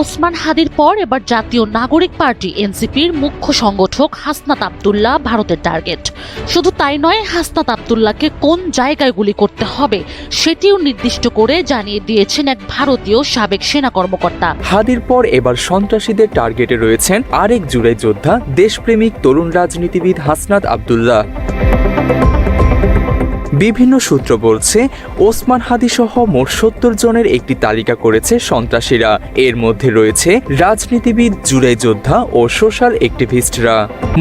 ওসমান হাদির পর এবার জাতীয় নাগরিক পার্টি এনসিপির মুখ্য সংগঠক হাসনাত আব্দুল্লাহ ভারতের টার্গেট। শুধু তাই নয়, হাসনাত আব্দুল্লাহকে কোন জায়গায় গুলি করতে হবে সেটিও নির্দিষ্ট করে জানিয়ে দিয়েছেন এক ভারতীয় সাবেক সেনা কর্মকর্তা। হাদির পর এবার সন্ত্রাসীদের টার্গেটে রয়েছেন আরেক জুলাই যোদ্ধা, দেশপ্রেমিক তরুণ রাজনীতিবিদ হাসনাত আব্দুল্লাহ। বিভিন্ন সূত্র বলছে, ওসমান হাদি সহ মোট ৭০ জনের একটি তালিকা করেছে সন্ত্রাসীরা। এর মধ্যে রয়েছে রাজনীতিবিদ, জুলাই যোদ্ধা ও সোশ্যাল অ্যাক্টিভিস্টরা।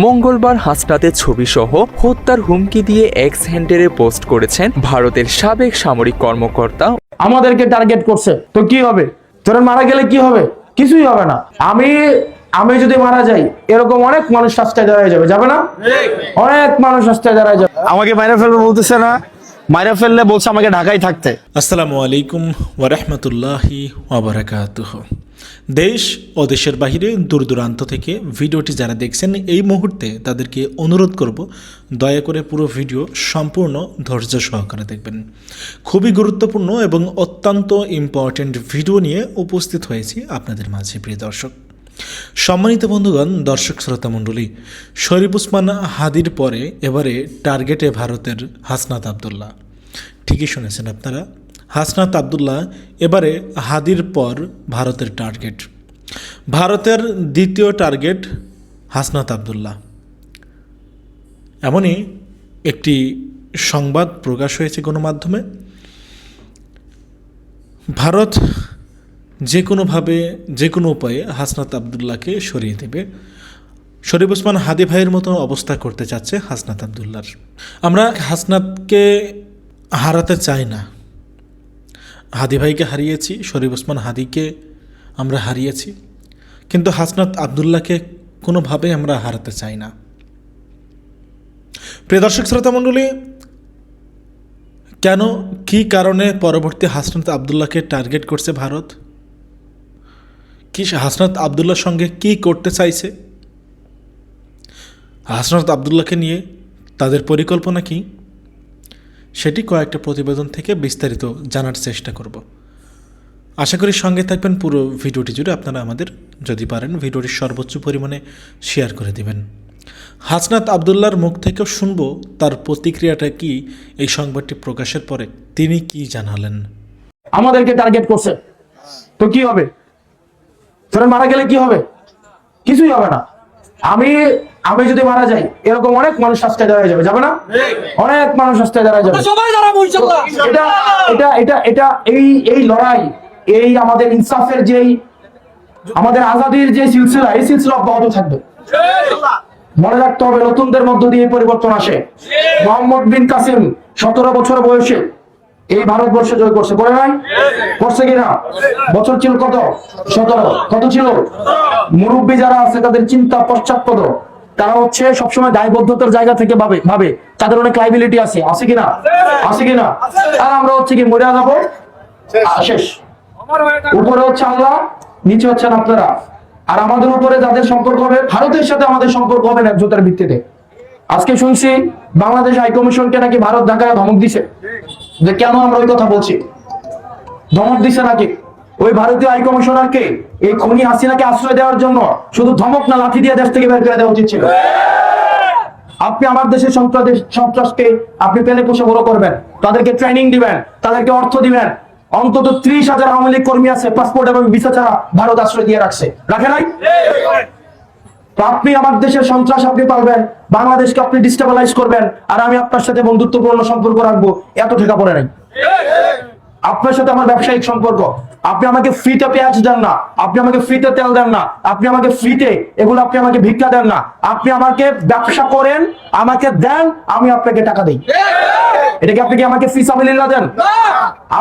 মঙ্গলবার হাসনাতের ছবি সহ হত্যার হুমকি দিয়ে এক্স হ্যান্ডেলে পোস্ট করেছেন ভারতের সাবেক সামরিক কর্মকর্তা। আমাদেরকে টার্গেট করছে, তো কি হবে? তোরা মারা গেলে কি হবে? কিছুই হবে না। আমি যদি মারা যাই, এরকম অনেক মানুষ রাস্তায় দাঁড়ায় যাবে, যাবে না? অনেক মানুষ রাস্তায় দাঁড়ায় যাবে। আমাকে মাইরা ফেলবে বলতেছে না, মাইরা ফেললে বলছে আমাকে ঢাকায় থাকতে। আসসালামু আলাইকুম ওয়া রাহমাতুল্লাহি ওয়া বারাকাতুহু। দেশ ও দেশের বাহিরে দূর দূরান্ত থেকে ভিডিওটি যারা দেখছেন এই মুহূর্তে তাদেরকে অনুরোধ করব, দয়া করে পুরো ভিডিও সম্পূর্ণ ধৈর্য সহকারে দেখবেন। খুবই গুরুত্বপূর্ণ এবং অত্যন্ত ইম্পর্ট্যান্ট ভিডিও নিয়ে উপস্থিত হয়েছি আপনাদের মাঝে, প্রিয় দর্শক। সম্মানিত বন্ধুগণ, দর্শক শ্রোতা মণ্ডলী, শরীফ ওসমান হাদির পরে এবারে টার্গেটে ভারতের হাসনাত আব্দুল্লাহ। ঠিকই শুনেছেন আপনারা, হাসনাত আব্দুল্লাহ এবারে হাদির পর ভারতের টার্গেট। ভারতের দ্বিতীয় টার্গেট হাসনাত আব্দুল্লাহ। এমনই একটি সংবাদ প্রকাশ হয়েছে গণমাধ্যমে। ভারত যে কোনোভাবে, যে কোনো উপায়ে হাসনাত আব্দুল্লাহকে সরিয়ে দেবে। শরীফ ওসমান হাদি ভাইয়ের মতো অবস্থা করতে চাচ্ছে হাসনাত আব্দুল্লাহর। আমরা হাসনাতকে হারাতে চাই না। হাদি ভাইকে হারিয়েছি, শরীফ ওসমান হাদিকে আমরা হারিয়েছি, কিন্তু হাসনাত আব্দুল্লাহকে কোনোভাবে আমরা হারাতে চাই না। প্রিয় দর্শক শ্রোতা মণ্ডলী, কেন, কী কারণে পরবর্তী হাসনাত আব্দুল্লাহকে টার্গেট করছে ভারত? কি হাসনাত আব্দুল্লাহর সঙ্গে কি করতে চাইছে? হাসনাত আব্দুল্লাহকে নিয়ে তাদের পরিকল্পনা কি, সেটি কয়েকটা প্রতিবেদন থেকে বিস্তারিত জানার চেষ্টা করব। আশা করি সঙ্গে থাকবেন পুরো ভিডিওটি জুড়ে। আপনারা আমাদের, যদি পারেন, ভিডিওটি সর্বোচ্চ পরিমাণে শেয়ার করে দিবেন। হাসনাত আব্দুল্লাহর মুখ থেকেও শুনবো তার প্রতিক্রিয়াটা কি এই সংবাদটি প্রকাশের পরে তিনি কি জানালেন। আমাদেরকে টার্গেট করছে, তো কি হবে? তোরা মারা গেলে কি হবে? কিছুই হবে না। আমি যদি মারা যাই, এরকম অনেক মানুষ রাস্তায় দাঁড়ায় যাবে, যাবে না? অনেক মানুষ রাস্তায় দাঁড়ায় যাবে। এটা এই লড়াই, এই আমাদের ইনসাফের যেই, আমাদের আজাদির যে সিলসিলা, এই সিলসিলা অব্যাহত থাকবে। মনে রাখতে হবে, নতুনদের মধ্য দিয়ে পরিবর্তন আসে। মোহাম্মদ বিন কাসিম 17 বছর বয়সে এই ভারতবর্ষে জয় করছে, করে নাই? করছে কিনা? বছর ছিল কত? 17। কত ছিল? মুরব্বী যারা আছে তাদের চিন্তা পশ্চাৎপদ, তারা হচ্ছে সবসময় দায়বদ্ধতার জায়গা থেকে ভাবে তাদের অনেক লাইবিলিটি আছে, আছে কিনা? আছে কিনা? আর আমরা হচ্ছে কি মরে যাবো, শেষ। উপরে হচ্ছে আল্লাহ, নিচে হচ্ছেন আপনারা। আর আমাদের উপরে যাদের সম্পর্ক হবে, ভারতের সাথে আমাদের সম্পর্ক হবে ন্যায্যতার ভিত্তিতে। আজকে শুনছি বাংলাদেশ হাইকমিশনকে নাকি ভারত ঢাকায় ধমক দিছে, যে কেন আমরা ওই কথা বলছি। ধমক দিছে নাকি ওই ভারতীয় হাইকমিশনারকে এই খুনি হাসিনাকে আশ্রয় দেওয়ার জন্য? শুধু ধমক না, লাঠি দিয়ে দেশ থেকে বের করে দেওয়া উচিত ছিল। আপনি আমার দেশের সন্ত্রাসকে আপনি পেলে পুষে বড় করবেন, তাদেরকে ট্রেনিং দিবেন, তাদেরকে অর্থ দিবেন। অন্তত 30,000 আওয়ামী লীগ কর্মী আছে পাসপোর্ট এবং ভিসা ছাড়া ভারত আশ্রয় দিয়ে রাখছে, রাখে নাই? তো আপনি আমার দেশের সন্ত্রাস আপনি পারবেন, বাংলাদেশকে আপনি ডিস্টেবিলাইজ করবেন, আর আমি আপনার সাথে বন্ধুত্বপূর্ণ সম্পর্ক রাখবো, এত ঠেকা পড়ে নাই। আপনার সাথে আমার ব্যবসায়িক সম্পর্ক, আপনি আমাকে ফ্রিতে পেঁয়াজ দেন না, আপনি আমাকে ফ্রিতে তেল দেন না, আপনি আমাকে ফ্রিতে এগুলো, আপনি আমাকে ভিক্ষা দেন না, আপনি আমাকে ব্যবসা করেন, আমাকে দেন, আমি আপনাকে টাকা দিই। এটা কি আপনি কি আমাকে ফি সাবিলিল্লাহ দেন?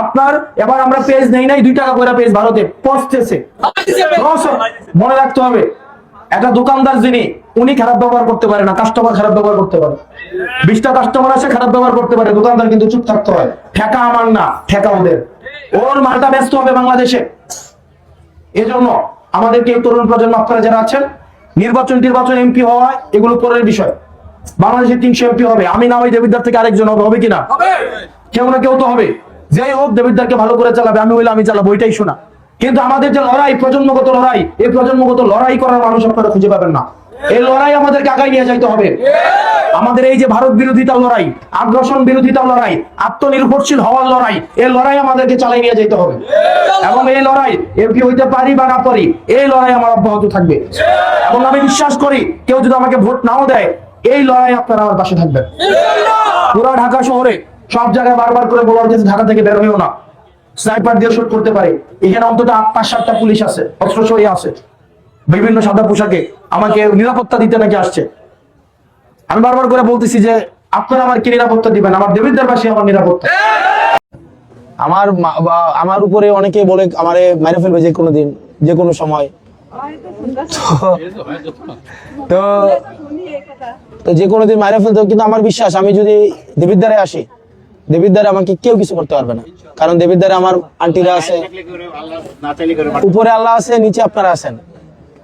আপনার এবার আমরা পেজ নেই নাই, 2 টাকা করে পেজ ভারতে পৌঁছতেছে। মনে রাখতে হবে, একটা দোকানদার যিনি, উনি খারাপ ব্যবহার করতে পারে না, কাস্টমার খারাপ ব্যবহার করতে পারে। 20টা কাস্টমার আসে, খারাপ ব্যবহার করতে পারে, দোকানদার কিন্তু চুপ থাকতে হয়। ঠেকা আমার না, ঠেকা ওদের। ওর মালটা ব্যস্ত হবে বাংলাদেশে। এজন্য আমাদেরকে এই তরুণ প্রজন্ম, আপনারা যারা আছেন, নির্বাচন এমপি হওয়া এগুলো পরের বিষয়। বাংলাদেশে 300 এমপি হবে, আমি না ওই দেবিদ্দার থেকে আরেকজন হবে, হবে কিনা? কেউ না কেউ তো হবে। যেই হোক, দেবিদ্দারকে ভালো করে চালাবে, আমি হইলে আমি চালাবো, ওইটাই শোনা। কিন্তু আমাদের যে লড়াই, প্রজন্মগত লড়াই, এই প্রজন্মগত লড়াই করার মানুষ আপনারা খুঁজে পাবেন না। এই লড়াই আমাদেরকে আগায় নিয়ে যাইতে হবে। আমাদের এই যে ভারত বিরোধিতার লড়াই, আগ্রাসন বিরোধিতার লড়াই, আত্মনির্ভরশীল হওয়ার লড়াই, এই লড়াই আমাদেরকে চালিয়ে নিয়ে যেতে হবে। এবং এই লড়াই এমপি হইতে পারি বা না পারি, এই লড়াই আমার অব্যাহত থাকবে। এবং আমি বিশ্বাস করি কেউ যদি আমাকে ভোট নাও দেয়, এই লড়াই আপনারা আমার পাশে থাকবেন। পুরো ঢাকা শহরে সব জায়গায় বারবার করে বলা হচ্ছে ঢাকা থেকে বের হইও না, স্নাইপার দিয়ে শুট করতে পারে। এখানে অন্তত 5-7টা পুলিশ আছে, অস্ত্র সহি আছে, বিভিন্ন সাদা পোশাকে আমাকে নিরাপত্তা দিতে নাকি আসছে। আমি বারবার করে বলতেছি যে আপনারা আমার কি নিরাপত্তা দিবেন? আমার দেবীদের পাশে আমার নিরাপত্তা। আমার উপরে অনেকে বলে আমারে মেরে ফেলবে যে কোনো দিন, যে কোনো সময়। তো তো যে কোনো দিন মেরে ফেলতে, কিন্তু আমার বিশ্বাস আমি যদি দেবীর দ্বারে আসি, দেবীর দ্বারে আমাকে কেউ কিছু করতে পারবে না। কারণ দেবীর দ্বারে আমার আন্টিরা আছে, উপরে আল্লাহ আছে, নিচে আপনারা আছেন।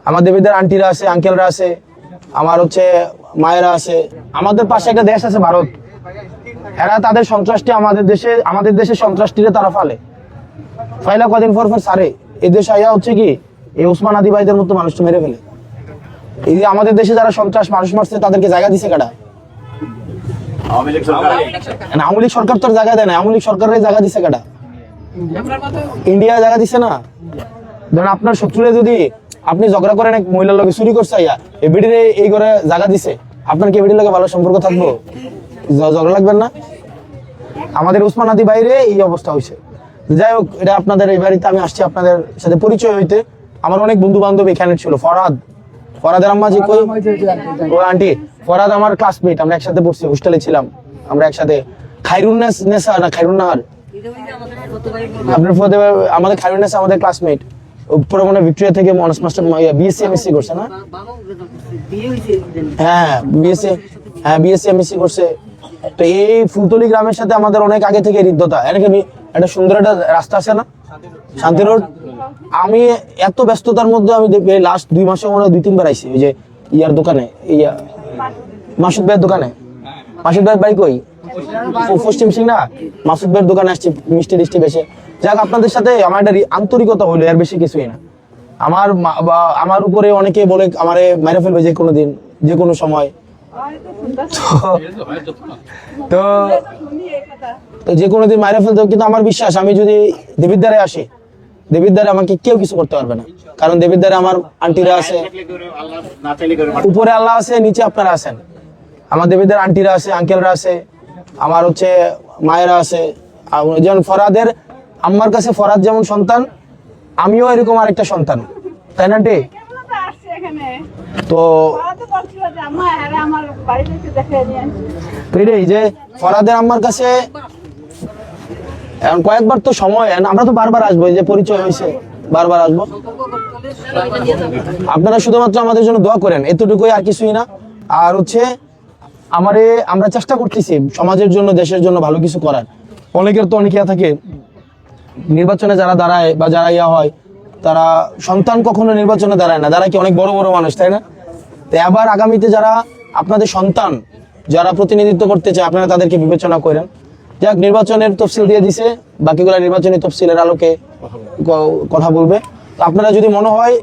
আমার দেবীর দ্বারে আন্টিরা আছে, আঙ্কেলরা আছে, আমার হচ্ছে মায়েরা আছে। আমাদের পাশে একটা দেশ আছে ভারত, এরা তাদের সন্ত্রাসটি আমাদের দেশে সন্ত্রাসটিরে তারা ফাইলা কদিন পর সারে এই দেশে আইয়া হচ্ছে কি এই ওসমান হাদি ভাইদের মতো মানুষটা মেরে ফেলে। এই যে আমাদের দেশে যারা সন্ত্রাস মানুষ মারছে তাদেরকে জায়গা দিছে কারা? আওয়ামী লীগ সরকার তো জায়গা দেয় না, আওয়ামী লীগ সরকারের জায়গা দিছে কারা? ইন্ডিয়া জায়গা দিছে না। ধরেন আপনার শত্রুরে যদি আপনি ঝগড়া করেন, এক মহিলার লোকে চুরি করছে আইয়া এই বিডিরে এই ঘরে জায়গা দিছে, আপনার কি বিডির লোকে ভালো সম্পর্ক থাকবো? ঝগড়া লাগবেন না? আমাদের ওসমান হাদি বাইরে এই অবস্থা হয়েছে। যাই হোক, এটা আপনাদের এই বাড়িতে আমি আসছি আপনাদের সাথে পরিচয় হইতে। আমার অনেক বন্ধু বান্ধব এখানে ছিল। ফরহাদের আম্মা যে কই, ও আন্টি ফরহাদ আমার ক্লাসমেট, আমরা একসাথে পড়ছি, হোস্টেলে ছিলাম আমরা একসাথে। খাইরুন্নেসা না খাইরুন্নাহার, আপনার ফতে আমাদের খাইরুন্নেসা আমাদের ক্লাসমেট। পুরো মনে ভিক্টোরিয়া থেকে অনার্স মাস্টার বিএসসি এমএসসি করছে না? হ্যাঁ বিএসসি এমএসসি করছে। তো এই ফুলতলি গ্রামের সাথে আমাদের অনেক আগে থেকে হৃদ্যতা। একটা সুন্দর একটা রাস্তা আছে না, শান্তি রোড। আমি এত ব্যস্ততার মধ্যে আমি লাস্ট 2 মাসে মনে হয় 2-3 বার আইছি ওই যে ইয়ার দোকানে, মাসুদ ভাইয়ের দোকানে। মাসুদ ভাইয়ের বাড়ি কই? পশ্চিম সিং না, মাসুদ ভাইয়ের দোকানে আসছি মিষ্টি টিষ্টি বেশি। যাক, আপনাদের সাথে আমার একটা আন্তরিকতা হইলো, এর বেশি কিছুই না। আমার উপরে অনেকে বলে আমারে মেরে ফেলবে যে কোনো দিন, যে কোনো সময়। তো যে কোনো দিন মাইরা ফেলতে, কিন্তু আমার বিশ্বাস আমি যদি দেবীর দ্বারে আসি, দেবীর দ্বারে আমাকে কেউ কিছু করতে পারবে না। কারণ দেবীর দ্বারে আমার আন্টিরা আছে, উপরে আল্লাহ আছে, নিচে আপনারা আছেন। আমার দেবীর দ্বারে আন্টিরা আছে, আঙ্কেলরা আছে, আমার হচ্ছে মায়েরা আছে। যেমন ফরহাদের আম্মার কাছে ফরহাদ যেমন সন্তান, আমিও এরকম আরেকটা সন্তান, তাই না? তো এই যে ফরহাদের আম্মার কাছে কয়েকবার তো সময়, আমরা তো বারবার আসবো, এই যে পরিচয় হয়েছে বারবার আসবো। আপনারা শুধুমাত্র আমাদের জন্য দোয়া করেন, এতটুকুই, আর কিছুই না। আর হচ্ছে আমরা চেষ্টা করতেছি সমাজের জন্য, দেশের জন্য ভালো কিছু করার। অনেকের তো অনেক ইয়া থাকে, নির্বাচনে যারা দাঁড়ায় বা যারা ইয়া হয়, তারা সন্তান কখনো নির্বাচনে দাঁড়ায় না, দাঁড়ায় কি অনেক বড় বড় মানুষ, তাই না? তো আবার আগামীতে যারা আপনাদের সন্তান যারা প্রতিনিধিত্ব করতে চায়, আপনারা তাদেরকে বিবেচনা করেন। যাক, নির্বাচনের তফসিল দিয়ে দিছে, বাকিগুলো নির্বাচনী তফসিলের আলোকে কথা বলবে। তো আপনারা যদি মনে হয়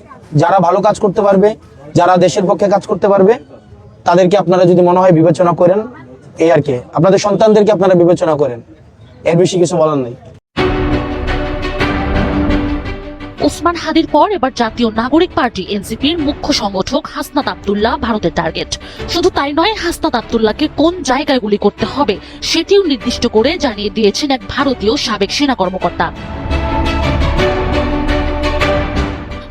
যারা ভালো কাজ করতে পারবে, যারা দেশের পক্ষে কাজ করতে পারবে, তাদেরকে আপনারা যদি মনে হয় বিবেচনা করেন, এই আর কি। আপনাদের সন্তানদেরকে আপনারা বিবেচনা করেন, এর বেশি কিছু বলার নেই। ওসমান হাদির পর এবার জাতীয় নাগরিক পার্টি এনসিপির মুখ্য সংগঠক হাসনাত আব্দুল্লাহ ভারতের টার্গেট। শুধু তাই নয়, হাসনাত আব্দুল্লাহকে কোন জায়গায় গুলি করতে হবে সেটিও নির্দিষ্ট করে জানিয়ে দিয়েছেন এক ভারতীয় সাবেক সেনা কর্মকর্তা।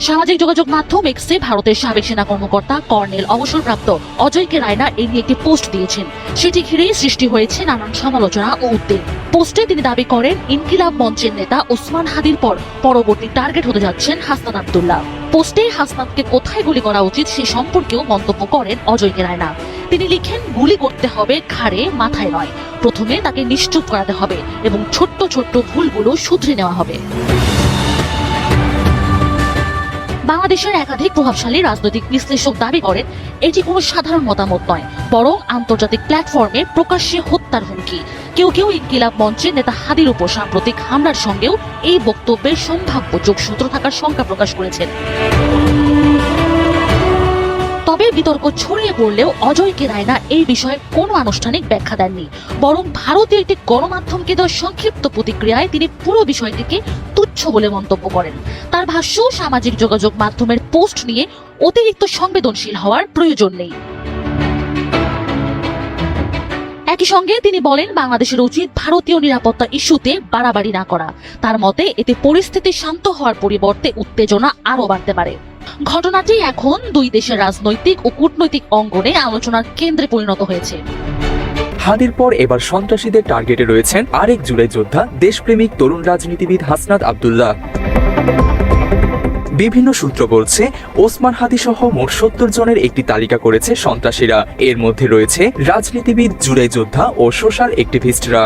সামাজিক যোগাযোগ মাধ্যম এক্সে ভারতের সাবেক সেনা কর্মকর্তা কর্নেল অবসরপ্রাপ্ত অজয় কে রায়না এই নিয়ে একটি পোস্ট দিয়েছেন। সেটি ঘিরেই সৃষ্টি হয়েছে নানান সমালোচনা ও উদ্বেগ। পোস্টে তিনি দাবি করেন, ইনকিলাব মঞ্চের নেতা ওসমান হাদির পর পরবর্তী টার্গেট হতে যাচ্ছেন হাসনাত আব্দুল্লাহ। পোস্টে হাসনাতকে কোথায় গুলি করা উচিত সে সম্পর্কেও মন্তব্য করেন অজয় কে রায়না। তিনি লিখেন, গুলি করতে হবে ঘাড়ে, মাথায় নয়। প্রথমে তাকে নিশ্চুপ করাতে হবে এবং ছোট্ট ছোট্ট ভুলগুলো শুধরে নেওয়া হবে। বাংলাদেশের একাধিক প্রভাবশালী রাজনৈতিক বিশ্লেষক দাবি করেন, এটি কোনো সাধারণ মতামত নয়, বরং আন্তর্জাতিক প্ল্যাটফর্মে প্রকাশ্যে হত্যার হুমকি। কেউ কেউ ইনকিলাব মঞ্চের নেতা হাদির উপর সাম্প্রতিক হামলার সঙ্গেও এই বক্তব্যের সম্ভাব্য যোগসূত্র থাকার শঙ্কা প্রকাশ করেছেন। তবে বিতর্ক ছড়িয়ে পড়লেও অজয় রায়না এই বিষয়ে কোনো আনুষ্ঠানিক ব্যাখ্যা দেননি, বরং ভারতীয় একটি গণমাধ্যমকে দেওয়া সংক্ষিপ্ত প্রতিক্রিয়ায় তিনি পুরো বিষয়টিকে তুচ্ছ বলে মন্তব্য করেন। তার ভাষ্য, সামাজিক যোগাযোগ মাধ্যমের পোস্ট নিয়ে অতিরিক্ত সংবেদনশীল হওয়ার প্রয়োজন নেই। একই সঙ্গে তিনি বলেন, বাংলাদেশের উচিত ভারতীয় নিরাপত্তা ইস্যুতে বাড়াবাড়ি না করা। তার মতে এতে পরিস্থিতি শান্ত হওয়ার পরিবর্তে উত্তেজনা আরও বাড়তে পারে। ঘটনাটি এখন দুই দেশের রাজনৈতিক ও কূটনৈতিক অঙ্গনে আলোচনার কেন্দ্রে পরিণত হয়েছে। হাদির পর এবার সন্ত্রাসীদের টার্গেটে রয়েছেন আরেক জুলাই যোদ্ধা, দেশপ্রেমিক তরুণ রাজনীতিবিদ হাসনাত আব্দুল্লাহ। বিভিন্ন সূত্র বলছে, ওসমান হাদি সহ মোট 70 জনের একটি তালিকা করেছে সন্ত্রাসীরা। এর মধ্যে রয়েছে রাজনীতিবিদ, জুলাই যোদ্ধা ও সোশ্যাল অ্যাক্টিভিস্টরা।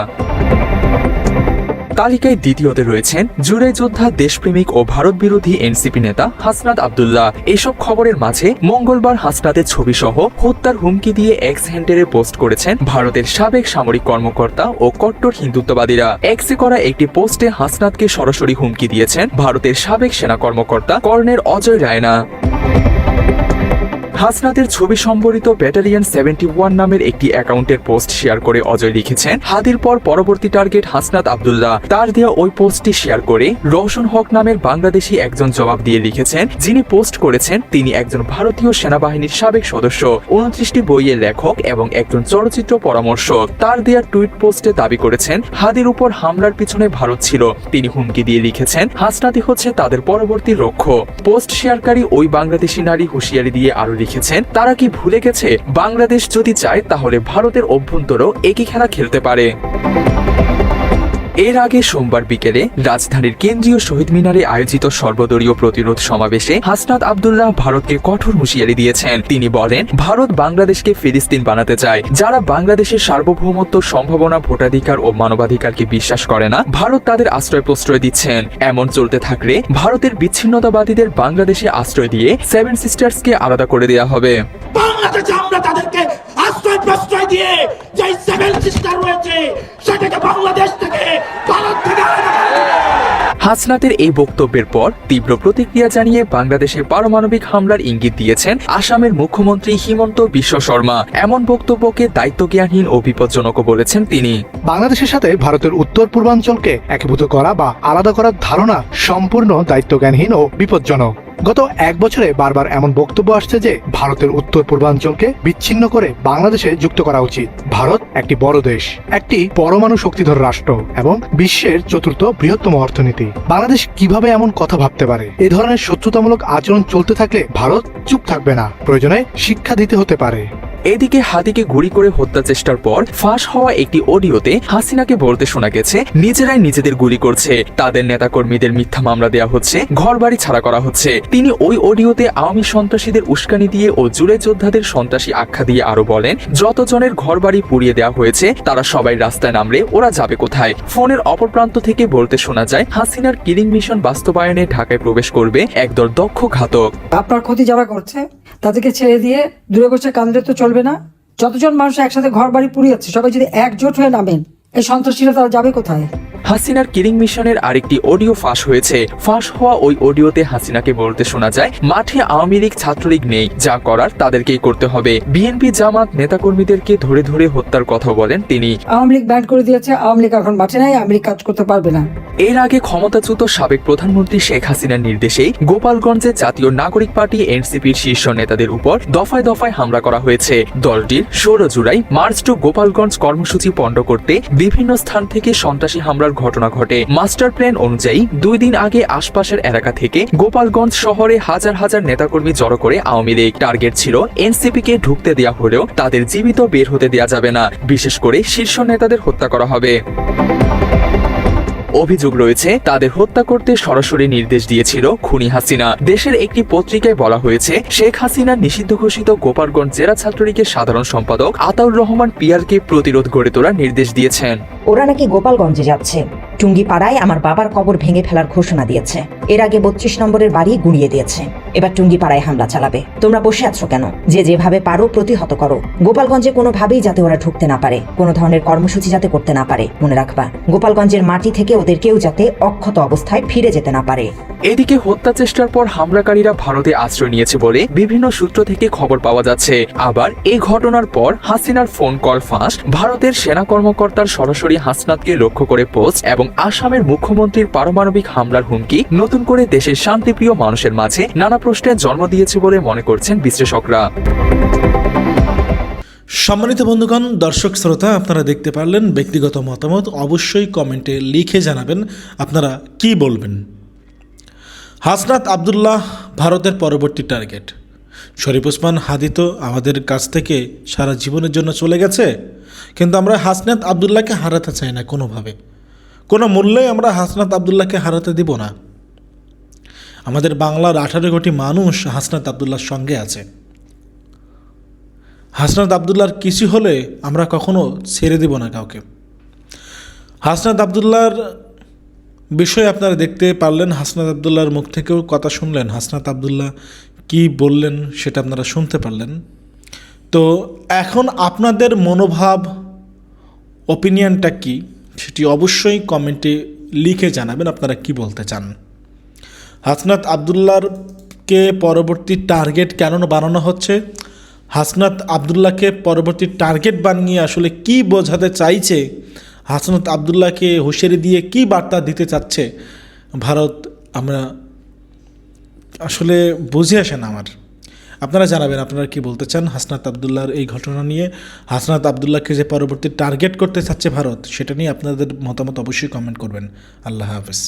তালিকায় দ্বিতীয়তে রয়েছেন জুলাই যোদ্ধা, দেশপ্রেমিক ও ভারত বিরোধী এনসিপি নেতা হাসনাত আব্দুল্লাহ। এসব খবরের মাঝে মঙ্গলবার হাসনাতের ছবি সহ হত্যার হুমকি দিয়ে এক্স হ্যান্ডেলে পোস্ট করেছেন ভারতের সাবেক সামরিক কর্মকর্তা ও কট্টর হিন্দুত্ববাদীরা। এক্সে করা একটি পোস্টে হাসনাতকে সরাসরি হুমকি দিয়েছেন ভারতের সাবেক সেনা কর্মকর্তা কর্নেল অজয় রায়না। হাসনাতের ছবি সম্বলিত ব্যাটালিয়ন 71 নামের একটি অ্যাকাউন্টের পোস্ট শেয়ার করে অজয় লিখেছেন, হাদির পর পরবর্তী টার্গেট হাসনাত আব্দুল্লাহ। তার দেওয়া ওই পোস্টটি শেয়ার করে রওশন হক নামের বাংলাদেশি একজন জবাব দিয়ে লিখেছেন, যিনি পোস্ট করেছেন তিনি একজন ভারতীয় সেনাবাহিনীর সাবেক সদস্য, 29টি বইয়ের লেখক এবং একজন চলচ্চিত্র পরামর্শক। তার দেওয়া টুইট পোস্টে দাবি করেছেন হাদির উপর হামলার পিছনে ভারত ছিল। তিনি হুমকি দিয়ে লিখেছেন, হাসনাতি হচ্ছে তাদের পরবর্তী লক্ষ্য। পোস্ট শেয়ারকারী ওই বাংলাদেশি নারী হুঁশিয়ারি দিয়ে আরো লিখেছেন, তারা কি ভুলে গেছে বাংলাদেশ যদি চায় তাহলে ভারতের অভ্যন্তরেও একই খেলা খেলতে পারে। এর আগে সোমবার বিকেলে রাজধানীর কেন্দ্রীয় শহীদ মিনারে আয়োজিত সর্বদলীয় প্রতিরোধ সমাবেশে হাসনাত আব্দুল্লাহ ভারতকে কঠোর হুঁশিয়ারি দিয়েছেন। তিনি বলেন, ভারত বাংলাদেশকে ফিলিস্তিন বানাতে চায়। যারা বাংলাদেশের সার্বভৌমত্ব, সম্ভাবনা, ভোটাধিকার ও মানবাধিকারকে বিশ্বাস করে না, ভারত তাদের আশ্রয় প্রশ্রয় দিচ্ছেন। এমন চলতে থাকলে ভারতের বিচ্ছিন্নতাবাদীদের বাংলাদেশে আশ্রয় দিয়ে 7 সিস্টার্সকে আলাদা করে দেওয়া হবে। বাংলাদেশে আমরা তাদেরকে আশ্রয় প্রশ্রয় দিয়ে যে 7 সিস্টার রয়েছে সেটাকে বাংলাদেশ থেকে, ভারত থেকে হাসনাতের এই বক্তব্যের পর তীব্র প্রতিক্রিয়া জানিয়ে বাংলাদেশে পারমাণবিক হামলার ইঙ্গিত দিয়েছেন আসামের মুখ্যমন্ত্রী হিমন্ত বিশ্ব শর্মা। এমন বক্তব্যকে দায়িত্বজ্ঞানহীন ও বিপজ্জনক বলেছেন তিনি। বাংলাদেশের সাথে ভারতের উত্তর পূর্বাঞ্চলকে একীভূত করা বা আলাদা করার ধারণা সম্পূর্ণ দায়িত্বজ্ঞানহীন ও বিপজ্জনক। গত 1 বছরে বারবার এমন বক্তব্য আসছে যে ভারতের উত্তর পূর্বাঞ্চলকে বিচ্ছিন্ন করে বাংলাদেশে যুক্ত করা উচিত। ভারত একটি বড় দেশ, একটি পরমাণু শক্তিধর রাষ্ট্র এবং বিশ্বের 4র্থ বৃহত্তম অর্থনীতি। বাংলাদেশ কিভাবে এমন কথা ভাবতে পারে? এই ধরনের শত্রুতামূলক আচরণ চলতে থাকলে ভারত চুপ থাকবে না, প্রয়োজনে শিক্ষা দিতে হতে পারে। এদিকে হাদিকে গুলি করে হত্যা চেষ্টার পর ফাঁস হওয়া একটি অডিওতে হাসিনাকে বলতে শোনা গেছে, নিজেরাই নিজেদের গুলি করছে, তাদের নেতাকর্মীদের মিথ্যা মামলা দেওয়া হচ্ছে, ঘরবাড়ি ছাড়া করা হচ্ছে। তিনি ওই অডিওতে আওয়ামী সন্ত্রাসীদের উস্কানি দিয়ে ও জুলাই যোদ্ধাদের সন্ত্রাসী আখ্যা দিয়ে আরো বলেন, যতজনের ঘরবাড়ি পুড়িয়ে দেওয়া হয়েছে তারা সবাই রাস্তায় নামলে ওরা যাবে কোথায়? ফোনের অপর প্রান্ত থেকে বলতে শোনা যায়, হাসিনার কিলিং মিশন বাস্তবায়নে ঢাকায় প্রবেশ করবে একদল দক্ষ ঘাতক। আপনার ক্ষতি যারা করছে তাদেরকে ছেড়ে দিয়ে দূরে বসে কাঁদলে তো চলবে না। যতজন মানুষ একসাথে ঘর বাড়ি পুড়িয়েছে, সবাই যদি একজোট হয়ে নামেন, এই সন্ত্রাসীরা তারা যাবে কোথায়? হাসিনার কিলিং মিশনের আরেকটি অডিও ফাঁস হয়েছে। ফাঁস হওয়া ওই অডিওতে হাসিনাকে বলতে শোনা যায়, মাঠে আওয়ামী লীগ, ছাত্রলীগ নেই, যা করার তাদেরকেই করতে হবে। বিএনপি, জামাত নেতাকর্মীদেরকে ধরে ধরে হত্যার কথা বলেন তিনি। আওয়ামী লীগ ব্যান করে দিয়েছে, আওয়ামী লীগ এখন মাঠে নাই, আওয়ামী লীগ কাজ করতে পারবে না। এর আগে ক্ষমতাচ্যুত সাবেক প্রধানমন্ত্রী শেখ হাসিনার নির্দেশেই গোপালগঞ্জে জাতীয় নাগরিক পার্টি এনসিপির শীর্ষ নেতাদের উপর দফায় দফায় হামলা করা হয়েছে। দলটির 16 জুলাই মার্চ টু গোপালগঞ্জ কর্মসূচি পণ্ড করতে বিভিন্ন স্থান থেকে সন্ত্রাসী হামলার ঘটনা ঘটে। মাস্টার প্ল্যান অনুযায়ী 2 দিন আগে আশপাশের এলাকা থেকে গোপালগঞ্জ শহরে হাজার হাজার নেতাকর্মী জড়ো করে আওয়ামী লীগ। টার্গেট ছিল এনসিপিকে ঢুকতে দেওয়া হলেও তাদের জীবিত বের হতে দেওয়া যাবে না, বিশেষ করে শীর্ষ নেতাদের হত্যা করা হবে। অভিযোগ রয়েছে, তাদের হত্যা করতে সরাসরি নির্দেশ দিয়েছিল খুনি হাসিনা। দেশের একটি পত্রিকায় বলা হয়েছে, শেখ হাসিনা নিষিদ্ধ ঘোষিত গোপালগঞ্জ জেলা ছাত্রলীগের সাধারণ সম্পাদক আতাউর রহমান পিয়ারকে প্রতিরোধ গড়ে তোলার নির্দেশ দিয়েছেন। ওরা নাকি গোপালগঞ্জে যাচ্ছে। টুঙ্গিপাড়ায় আমার বাবার কবর ভেঙে ফেলার ঘোষণা দিয়েছে। এর আগে 32 নম্বরের বাড়ি গুঁড়িয়ে দিয়েছে। এবার টুঙ্গিপাড়ায় হামলা চালাবে। তোমরা বসে আছো কেন? যে যেভাবে পারো প্রতিহত করো। গোপালগঞ্জে কোনোভাবেই যাতে ওরা ঢুকতে না পারে, কোনো ধরনের কর্মসূচি যাতে করতে না পারে। মনে রাখবা, গোপালগঞ্জের মাটি থেকে ওদের কেউ যাতে অক্ষত অবস্থায় ফিরে যেতে না পারে। এদিকে হত্যা চেষ্টার পর হামলাকারীরা ভারতে আশ্রয় নিয়েছে বলে বিভিন্ন সূত্র থেকে খবর পাওয়া যাচ্ছে। আবার এই ঘটনার পর হাসিনার ফোন কল ফাঁস, ভারতের সেনা কর্মকর্তার সরাসরি হাসনাতকে লক্ষ্য করে পোস্ট এবং আসামের মুখ্যমন্ত্রীর পারমাণবিক হামলার হুমকি নতুন করে দেশের শান্তিপ্রিয় মানুষের মাঝে নানা প্রশ্নের জন্ম দিয়েছে বলে মনে করছেন বিশ্লেষকরা। সম্মানিত বন্ধুগণ, দর্শক শ্রোতা, আপনারা দেখতে পারলেন। ব্যক্তিগত মতামত অবশ্যই কমেন্টে লিখে জানাবেন আপনারা কি বলবেন। হাসনাত আবদুল্লাহ ভারতের পরবর্তী টার্গেট। শরীফ ওসমান হাদি তো আমাদের কাছ থেকে সারা জীবনের জন্য চলে গেছে, কিন্তু আমরা হাসনাত আবদুল্লাহকে হারাতে চাই না কোনোভাবে। কোনো মূল্যে আমরা হাসনাত আবদুল্লাহকে হারাতে দিব না। আমাদের বাংলার 18 কোটি মানুষ হাসনাত আবদুল্লাহর সঙ্গে আছে। হাসনাত আবদুল্লাহর কিছু হলে আমরা কখনো ছেড়ে দিব না কাউকে। হাসনাত আবদুল্লাহর বিষয়ে আপনারা দেখতে পারলেন, হাসনাত আবদুল্লাহর মুখ থেকেও কথা শুনলেন। হাসনাত আবদুল্লাহ কি বললেন সেটা আপনারা শুনতে পারলেন। তো এখন আপনাদের মনোভাব, ওপিনিয়নটা কি সেটি অবশ্যই কমেন্টে লিখে জানাবেন আপনারা কি বলতে চান। হাসনাত আবদুল্লাহকে পরবর্তী টার্গেট কেন বানানো হচ্ছে? হাসনাত আবদুল্লাহকে পরবর্তী টার্গেট বানিয়ে আসলে কি বোঝাতে চাইছে? হাসনাত আবদুল্লাহকে হুঁশিয়ারি দিয়ে কি বার্তা দিতে চাচ্ছে ভারত? আমরা আসলে বুঝে আসে না আমার। আপনারা জানাবেন আপনারা কি বলতে চান হাসনাত আবদুল্লাহর এই ঘটনা নিয়ে। হাসনাত আবদুল্লাহকে যে পরবর্তী টার্গেট করতে চাচ্ছে ভারত, সেটা নিয়ে আপনাদের মতামত অবশ্যই কমেন্ট করবেন। আল্লাহ হাফেজ।